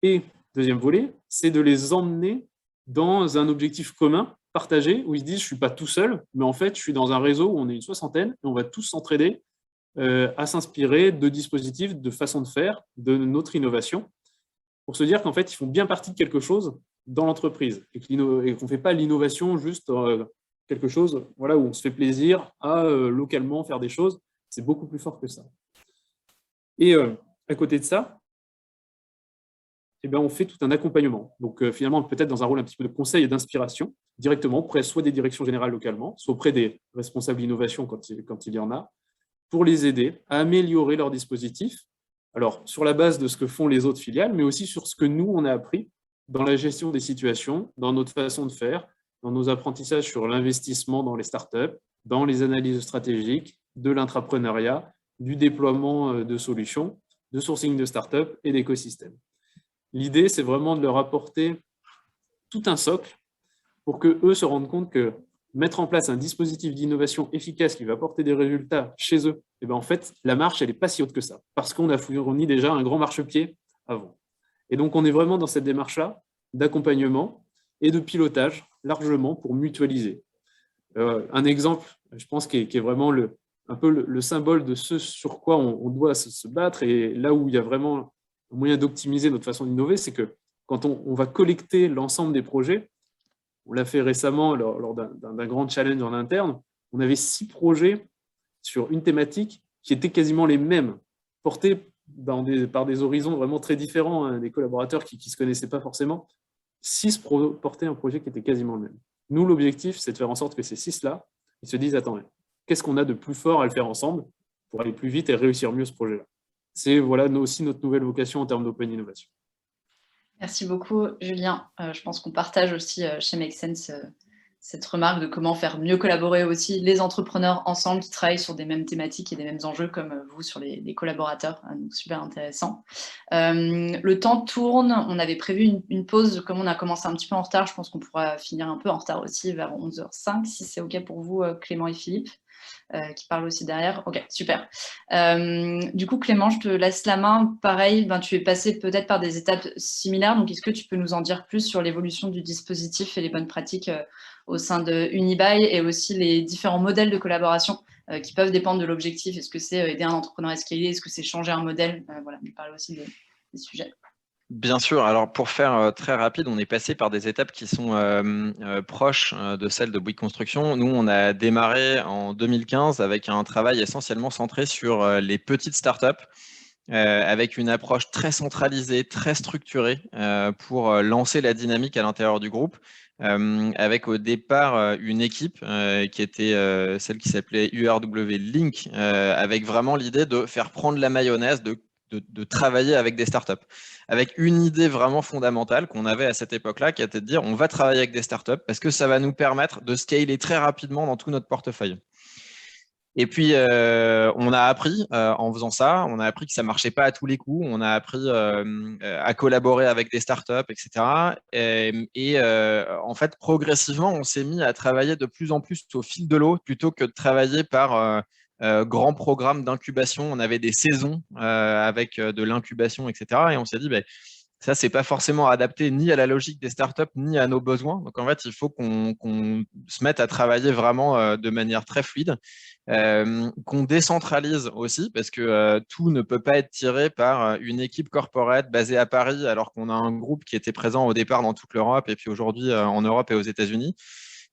Et deuxième volet, c'est de les emmener dans un objectif commun, partagé, où ils se disent « je ne suis pas tout seul, mais en fait, je suis dans un réseau où on est une 60aine et on va tous s'entraider à s'inspirer de dispositifs, de façons de faire, de notre innovation, pour se dire qu'en fait, ils font bien partie de quelque chose dans l'entreprise et qu'on ne fait pas l'innovation juste quelque chose où on se fait plaisir à localement faire des choses. C'est beaucoup plus fort que ça. Et à côté de ça, on fait tout un accompagnement. Donc finalement, peut-être dans un rôle un petit peu de conseil et d'inspiration, directement auprès soit des directions générales localement, soit auprès des responsables d'innovation quand il y en a, pour les aider à améliorer leur dispositif, alors sur la base de ce que font les autres filiales, mais aussi sur ce que nous, on a appris dans la gestion des situations, dans notre façon de faire, dans nos apprentissages sur l'investissement dans les startups, dans les analyses stratégiques, de l'intrapreneuriat, du déploiement de solutions, de sourcing de startups et d'écosystèmes. L'idée, c'est vraiment de leur apporter tout un socle pour qu'eux se rendent compte que mettre en place un dispositif d'innovation efficace qui va apporter des résultats chez eux, en fait, la marche, elle n'est pas si haute que ça, parce qu'on a fourni déjà un grand marchepied avant. Et donc, on est vraiment dans cette démarche-là d'accompagnement et de pilotage, largement, pour mutualiser. Un exemple, je pense, qui est vraiment un peu le symbole de ce sur quoi on doit se battre, et là où il y a vraiment un moyen d'optimiser notre façon d'innover, c'est que quand on va collecter l'ensemble des projets, on l'a fait récemment lors d'un grand challenge en interne, on avait 6 projets sur une thématique qui étaient quasiment les mêmes, portés par des horizons vraiment très différents, des collaborateurs qui ne se connaissaient pas forcément. 6 portaient un projet qui était quasiment le même. Nous, l'objectif, c'est de faire en sorte que ces 6-là, ils se disent « Attends, qu'est-ce qu'on a de plus fort à le faire ensemble pour aller plus vite et réussir mieux ce projet-là ?» C'est aussi notre nouvelle vocation en termes d'open innovation. Merci beaucoup, Julien. Je pense qu'on partage aussi chez Make Sense cette remarque de comment faire mieux collaborer aussi les entrepreneurs ensemble qui travaillent sur des mêmes thématiques et des mêmes enjeux comme vous sur les collaborateurs. Donc super intéressant. Le temps tourne. On avait prévu une pause. Comme on a commencé un petit peu en retard, je pense qu'on pourra finir un peu en retard aussi vers 11h05, si c'est OK pour vous, Clément et Philippe. Qui parle aussi derrière. Ok, super. Du coup, Clément, je te laisse la main. Pareil, tu es passé peut-être par des étapes similaires. Donc, est-ce que tu peux nous en dire plus sur l'évolution du dispositif et les bonnes pratiques au sein de Unibail et aussi les différents modèles de collaboration qui peuvent dépendre de l'objectif? Est-ce que c'est aider un entrepreneur à scaler? Est-ce que c'est changer un modèle? Voilà, nous parler aussi des sujets. Bien sûr. Alors, pour faire très rapide, on est passé par des étapes qui sont proches de celles de Bouygues Construction. Nous, on a démarré en 2015 avec un travail essentiellement centré sur les petites startups, avec une approche très centralisée, très structurée pour lancer la dynamique à l'intérieur du groupe. Avec au départ une équipe qui était celle qui s'appelait URW Link, avec vraiment l'idée de faire prendre la mayonnaise, de travailler avec des startups, avec une idée vraiment fondamentale qu'on avait à cette époque-là, qui était de dire on va travailler avec des startups parce que ça va nous permettre de scaler très rapidement dans tout notre portefeuille. Et puis, on a appris en faisant ça, on a appris que ça marchait pas à tous les coups, on a appris à collaborer avec des startups, etc. En fait, progressivement, on s'est mis à travailler de plus en plus au fil de l'eau plutôt que de travailler par grands programmes d'incubation. On avait des saisons avec de l'incubation, etc. Et on s'est dit, ça, c'est pas forcément adapté ni à la logique des startups, ni à nos besoins. Donc, en fait, il faut qu'on se mette à travailler vraiment de manière très fluide, qu'on décentralise aussi, parce que tout ne peut pas être tiré par une équipe corporate basée à Paris, alors qu'on a un groupe qui était présent au départ dans toute l'Europe et puis aujourd'hui en Europe et aux États-Unis.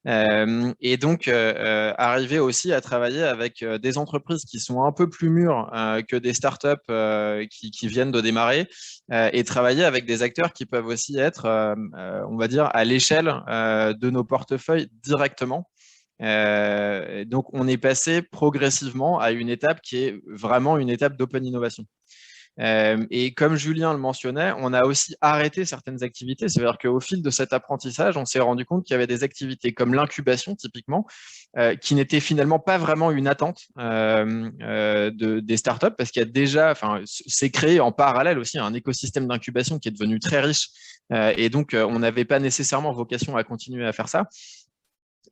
Et donc, arriver aussi à travailler avec des entreprises qui sont un peu plus mûres que des startups qui viennent de démarrer, et travailler avec des acteurs qui peuvent aussi être, on va dire, à l'échelle de nos portefeuilles directement. Donc, on est passé progressivement à une étape qui est vraiment une étape d'open innovation. Et comme Julien le mentionnait, on a aussi arrêté certaines activités. C'est-à-dire qu'au fil de cet apprentissage, on s'est rendu compte qu'il y avait des activités comme l'incubation, typiquement, qui n'étaient finalement pas vraiment une attente des startups, parce qu'il y a déjà, c'est créé en parallèle aussi un écosystème d'incubation qui est devenu très riche. Et donc, on n'avait pas nécessairement vocation à continuer à faire ça.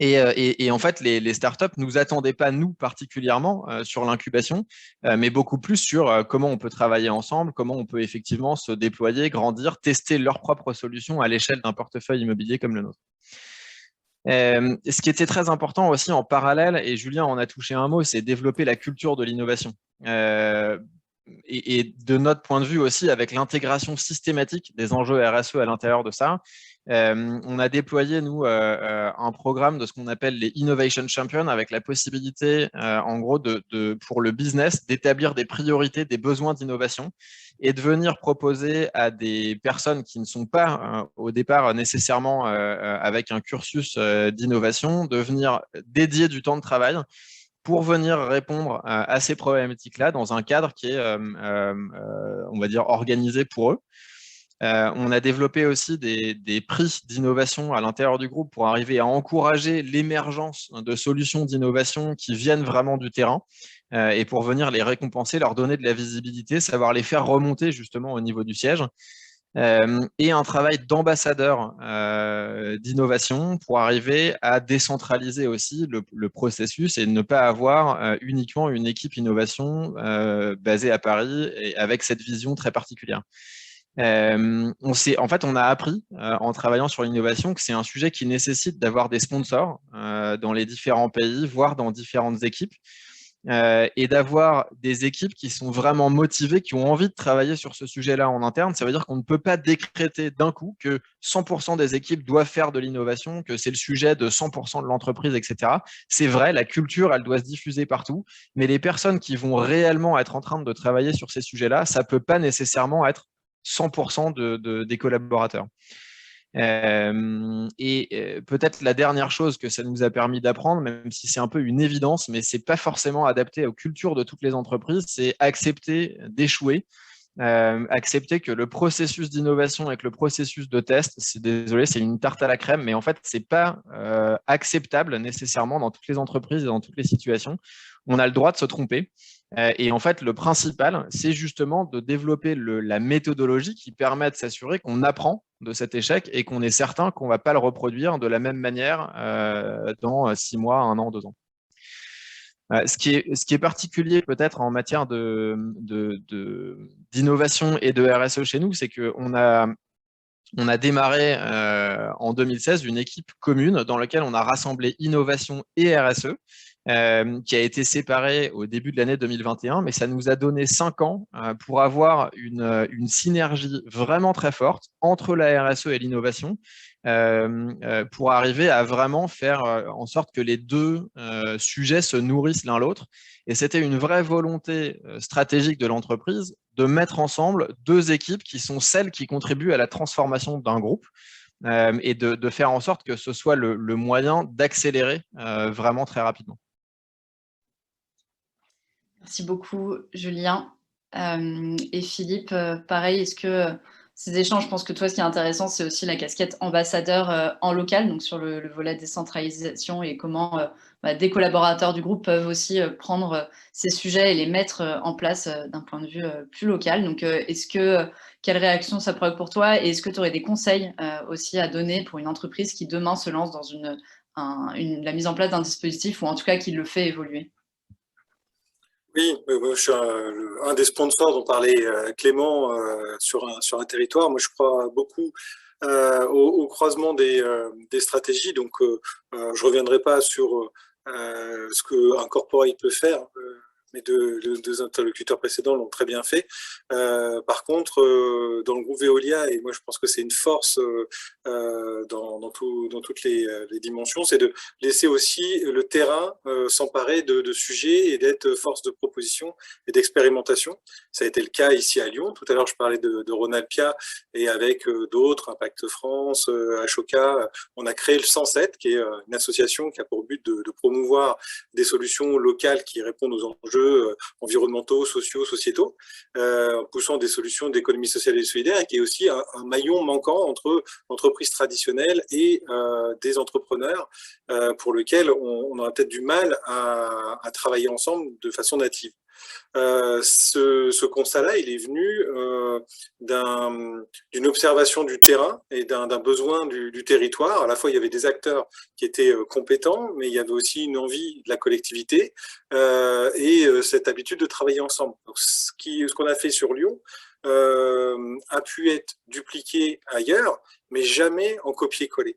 Et en fait, les startups ne nous attendaient pas, nous, particulièrement, sur l'incubation, mais beaucoup plus sur comment on peut travailler ensemble, comment on peut effectivement se déployer, grandir, tester leurs propres solutions à l'échelle d'un portefeuille immobilier comme le nôtre. Ce qui était très important aussi en parallèle, et Julien en a touché un mot, c'est développer la culture de l'innovation. Et de notre point de vue aussi, avec l'intégration systématique des enjeux RSE à l'intérieur de ça, on a déployé, nous, un programme de ce qu'on appelle les Innovation Champions, avec la possibilité, en gros, pour le business, d'établir des priorités, des besoins d'innovation, et de venir proposer à des personnes qui ne sont pas, au départ, nécessairement avec un cursus d'innovation, de venir dédier du temps de travail pour venir répondre à ces problématiques-là dans un cadre qui est, on va dire, organisé pour eux. On a développé aussi des prix d'innovation à l'intérieur du groupe pour arriver à encourager l'émergence de solutions d'innovation qui viennent vraiment du terrain, et pour venir les récompenser, leur donner de la visibilité, savoir les faire remonter justement au niveau du siège. Et un travail d'ambassadeur d'innovation pour arriver à décentraliser aussi le processus et ne pas avoir uniquement une équipe innovation basée à Paris et avec cette vision très particulière. En fait, on a appris en travaillant sur l'innovation que c'est un sujet qui nécessite d'avoir des sponsors dans les différents pays, voire dans différentes équipes, et d'avoir des équipes qui sont vraiment motivées, qui ont envie de travailler sur ce sujet-là en interne. Ça veut dire qu'on ne peut pas décréter d'un coup que 100% des équipes doivent faire de l'innovation, que c'est le sujet de 100% de l'entreprise, etc. C'est vrai, la culture, elle doit se diffuser partout, mais les personnes qui vont réellement être en train de travailler sur ces sujets-là, ça ne peut pas nécessairement être 100% des collaborateurs. Peut-être la dernière chose que ça nous a permis d'apprendre, même si c'est un peu une évidence, mais c'est pas forcément adapté aux cultures de toutes les entreprises, c'est accepter d'échouer accepter que le processus d'innovation avec le processus de test, désolé, c'est une tarte à la crème, mais en fait, ce n'est pas acceptable nécessairement dans toutes les entreprises et dans toutes les situations. On a le droit de se tromper. Et en fait, le principal, c'est justement de développer la méthodologie qui permet de s'assurer qu'on apprend de cet échec et qu'on est certain qu'on ne va pas le reproduire de la même manière dans 6 mois, 1 an, 2 ans. Ce qui est particulier peut-être en matière d'innovation et de RSE chez nous, c'est qu'on a démarré en 2016 une équipe commune dans laquelle on a rassemblé innovation et RSE, qui a été séparée au début de l'année 2021, mais ça nous a donné 5 ans pour avoir une synergie vraiment très forte entre la RSE et l'innovation, pour arriver à vraiment faire en sorte que les deux sujets se nourrissent l'un l'autre. Et c'était une vraie volonté stratégique de l'entreprise de mettre ensemble 2 équipes qui sont celles qui contribuent à la transformation d'un groupe, et de faire en sorte que ce soit le moyen d'accélérer vraiment très rapidement. Merci beaucoup, Julien. Et Philippe, pareil, est-ce que ces échanges, je pense que toi, ce qui est intéressant, c'est aussi la casquette ambassadeur en local, donc sur le volet décentralisation et comment des collaborateurs du groupe peuvent aussi prendre ces sujets et les mettre en place d'un point de vue plus local. Donc, quelle réaction ça provoque pour toi? Et est-ce que tu aurais des conseils aussi à donner pour une entreprise qui demain se lance dans la mise en place d'un dispositif ou en tout cas qui le fait évoluer? Oui, moi, je suis un des sponsors dont parlait Clément sur un territoire. Moi, je crois beaucoup au croisement des stratégies. Donc, je ne reviendrai pas sur ce qu'un corporate peut faire. Mes deux interlocuteurs précédents l'ont très bien fait. Par contre, dans le groupe Veolia, et moi je pense que c'est une force dans toutes les dimensions, c'est de laisser aussi le terrain s'emparer de sujets et d'être force de proposition et d'expérimentation. Ça a été le cas ici à Lyon. Tout à l'heure, je parlais de Ronalpia, et avec d'autres, Impact France, Ashoka, on a créé le 107, qui est une association qui a pour but de promouvoir des solutions locales qui répondent aux enjeux environnementaux, sociaux, sociétaux, en poussant des solutions d'économie sociale et solidaire, et qui est aussi un maillon manquant entre entreprises traditionnelles et des entrepreneurs, pour lequel on aura peut-être du mal à travailler ensemble de façon native. Ce constat-là, il est venu d'une observation du terrain et d'un besoin du territoire. À la fois, il y avait des acteurs qui étaient compétents, mais il y avait aussi une envie de la collectivité et cette habitude de travailler ensemble. Donc, ce qu'on a fait sur Lyon a pu être dupliqué ailleurs, mais jamais en copier-coller.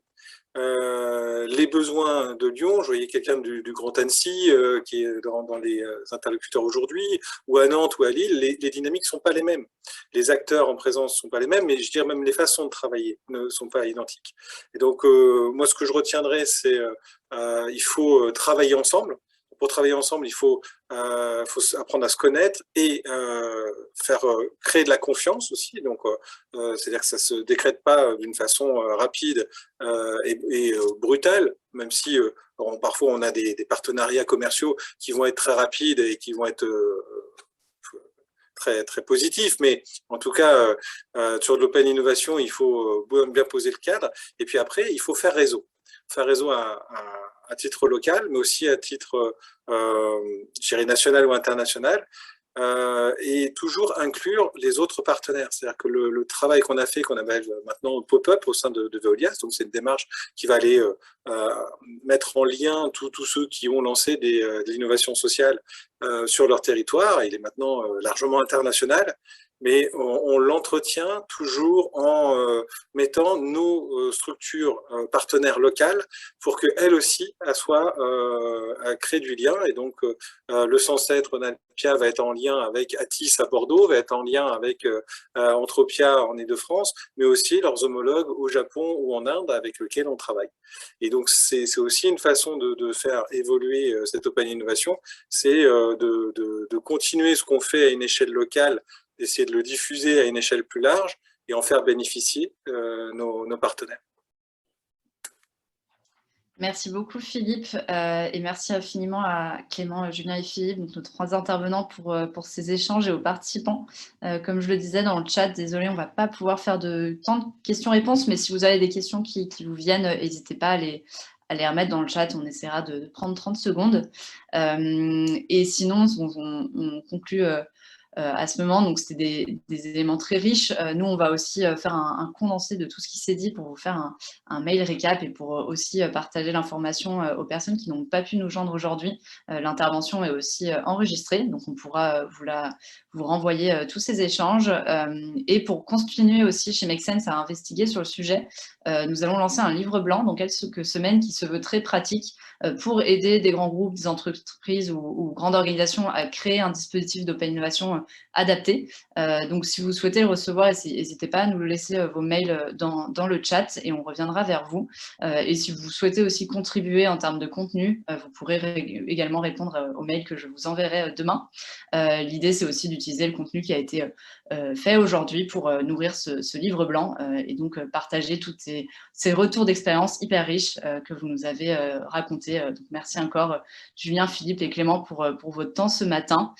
Les besoins de Lyon, je voyais quelqu'un du Grand Annecy qui est dans les interlocuteurs aujourd'hui, ou à Nantes ou à Lille, les dynamiques ne sont pas les mêmes. Les acteurs en présence ne sont pas les mêmes, mais je dirais même les façons de travailler ne sont pas identiques. Et donc, moi, ce que je retiendrai, c'est il faut travailler ensemble. Pour travailler ensemble, il faut apprendre à se connaître et créer de la confiance aussi. Donc, c'est-à-dire que ça ne se décrète pas d'une façon rapide et brutale, même si parfois on a des partenariats commerciaux qui vont être très rapides et qui vont être très, très positifs. Mais en tout cas, sur de l'open innovation, il faut bien poser le cadre. Et puis après, il faut faire réseau. Faire réseau à titre local, mais aussi à titre national ou international, et toujours inclure les autres partenaires. C'est-à-dire que le travail qu'on a fait, qu'on appelle maintenant pop-up au sein de Veolia, donc c'est une démarche qui va aller mettre en lien tous ceux qui ont lancé de l'innovation sociale sur leur territoire. Il est maintenant largement international, mais on l'entretient toujours en mettant nos structures partenaires locales pour qu'elles aussi soient à créer du lien. Et donc, le 107 Ronalpia va être en lien avec Atis à Bordeaux, va être en lien avec Entropia en Île-de-France, mais aussi leurs homologues au Japon ou en Inde avec lesquels on travaille. Et donc, c'est aussi une façon de faire évoluer cette open innovation, c'est de continuer ce qu'on fait à une échelle locale, d'essayer de le diffuser à une échelle plus large et en faire bénéficier nos partenaires. Merci beaucoup Philippe et merci infiniment à Clément, Julien et Philippe, donc nos 3 intervenants pour ces échanges et aux participants. Comme je le disais dans le chat, désolé, on ne va pas pouvoir faire de temps de questions-réponses, mais si vous avez des questions qui vous viennent, n'hésitez pas à les remettre dans le chat, on essaiera de prendre 30 secondes. Et sinon, on conclut à ce moment. Donc, c'était des éléments très riches. Nous, on va aussi faire un condensé de tout ce qui s'est dit pour vous faire un mail récap et pour aussi partager l'information aux personnes qui n'ont pas pu nous joindre aujourd'hui. L'intervention est aussi enregistrée, donc on pourra vous renvoyer tous ces échanges. Et pour continuer aussi chez Make Sense à investiguer sur le sujet, nous allons lancer un livre blanc dans quelques semaines qui se veut très pratique pour aider des grands groupes, des entreprises ou grandes organisations à créer un dispositif d'open innovation adapté. Donc, si vous souhaitez le recevoir, n'hésitez pas à nous laisser vos mails dans le chat et on reviendra vers vous. Et si vous souhaitez aussi contribuer en termes de contenu, vous pourrez également répondre aux mails que je vous enverrai demain. L'idée, c'est aussi d'utiliser le contenu qui a été fait aujourd'hui pour nourrir ce livre blanc et donc partager tous ces retours d'expérience hyper riches que vous nous avez racontés. Donc merci encore Julien, Philippe et Clément pour votre temps ce matin.